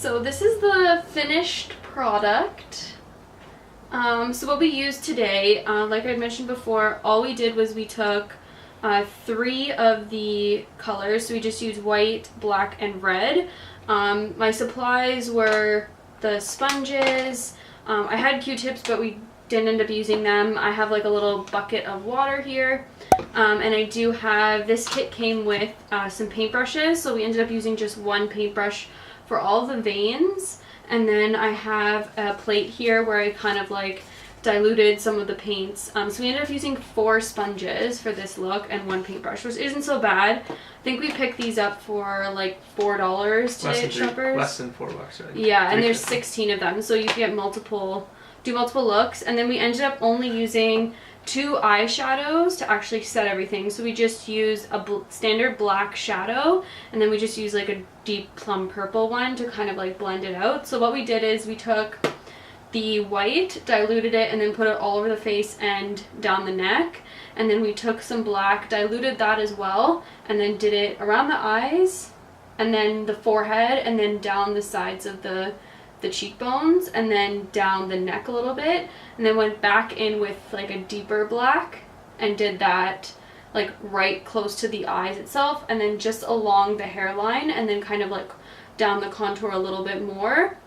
So this is the finished product. So what we used today, like I mentioned before, all we did was we took 3 of the colors. So we just used white, black, and red. My supplies were the sponges. I had Q-tips, but we didn't end up using them. I have like a little bucket of water here. And I do have, this kit came with some paintbrushes. So we ended up using just one paintbrush for all the veins. And then I have a plate here where I kind of like diluted some of the paints. So we ended up using 4 sponges for this look and 1 paintbrush, which isn't so bad. I think we picked these up for like $4 today at Shoppers. Less than $4, right? Yeah, and there's 16 of them, so you can get do multiple looks. And then we ended up only using 2 eyeshadows to actually set everything. So we just used a standard black shadow, and then we just used like a deep plum purple one to kind of like blend it out. So what we did is we took the white, diluted it, and then put it all over the face and down the neck. And then we took some black, diluted that as well, and then did it around the eyes, and then the forehead, and then down the sides of the cheekbones, and then down the neck a little bit, and then went back in with like a deeper black and did that like right close to the eyes itself, and then just along the hairline, and then kind of like down the contour a little bit more,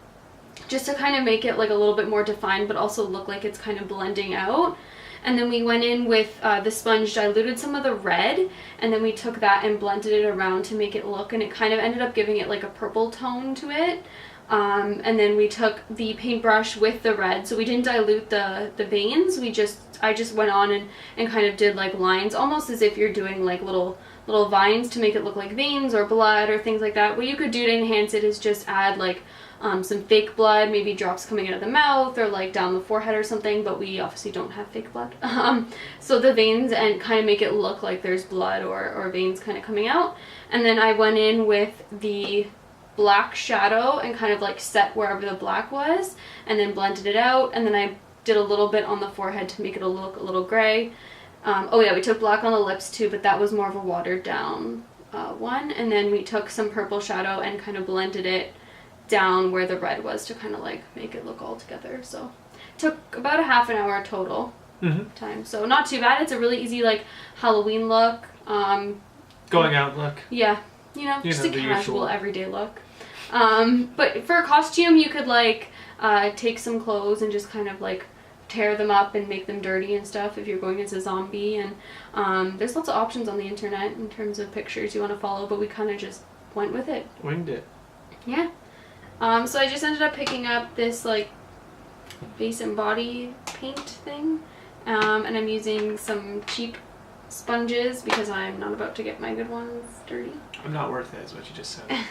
just to kind of make it like a little bit more defined but also look like it's kind of blending out. And then we went in with the sponge, diluted some of the red, and then we took that and blended it around to make it look, and it kind of ended up giving it like a purple tone to it. And then we took the paintbrush with the red, so we didn't dilute the veins. I just went on and kind of did like lines, almost as if you're doing like little vines to make it look like veins or blood or things like that. What you could do to enhance it is just add like some fake blood, maybe drops coming out of the mouth or like down the forehead or something, but we obviously don't have fake blood. So the veins, and kind of make it look like there's blood or veins kind of coming out. And then I went in with the black shadow and kind of like set wherever the black was, and then blended it out. And then I did a little bit on the forehead to make it look a little gray. Oh yeah, we took black on the lips too, but that was more of a watered down one. And then we took some purple shadow and kind of blended it down where the red was to kind of like make it look all together. So it took about a half an hour total time, so not too bad. It's a really easy like Halloween look, going out look. Yeah, just a casual everyday look. But for a costume, you could like take some clothes and just kind of like tear them up and make them dirty and stuff if you're going as a zombie. And there's lots of options on the internet in terms of pictures you want to follow, but we kind of just went with it. Winged it. Yeah. So I just ended up picking up this like face and body paint thing, and I'm using some cheap sponges because I'm not about to get my good ones dirty. I'm not worth it, is what you just said.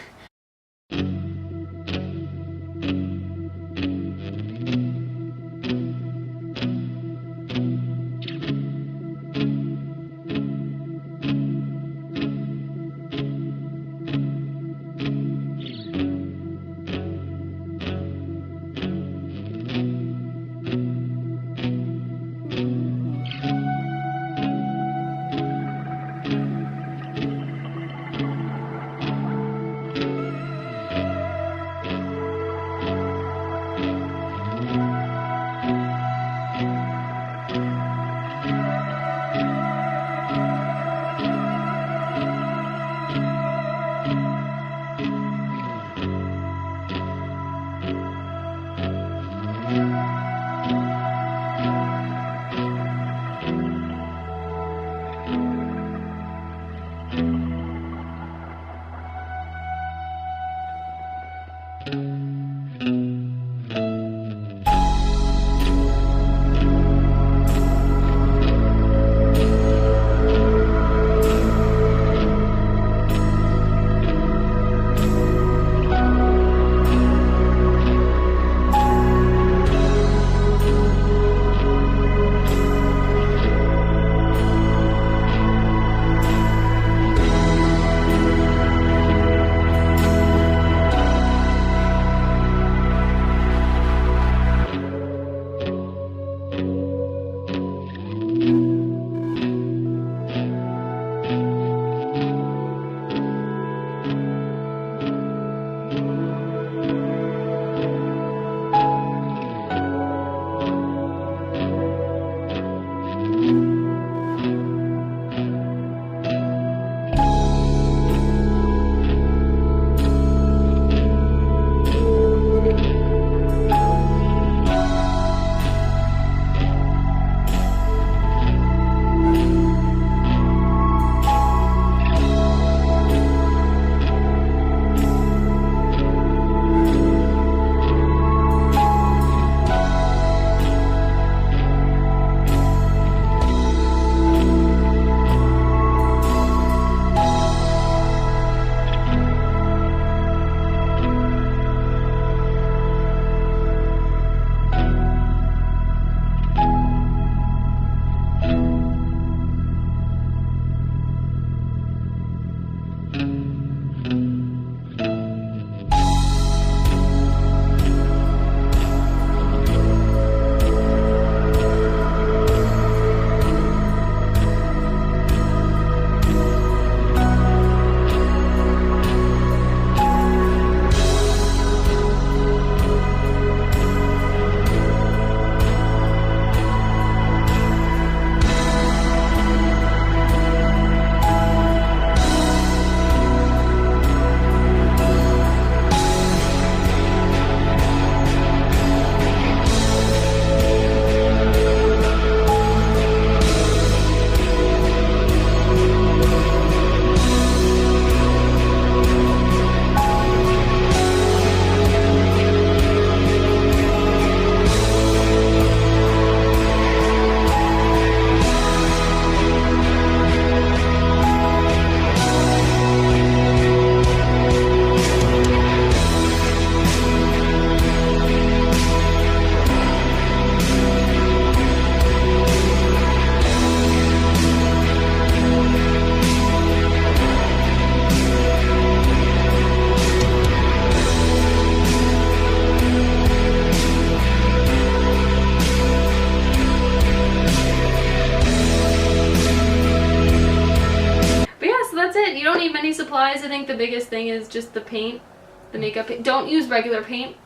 think the biggest thing is just the paint, the makeup paint. Don't use regular paint.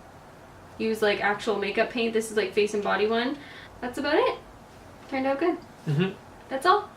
Use like actual makeup paint. This is like face and body one. That's about it. Turned out good. Mm-hmm. That's all.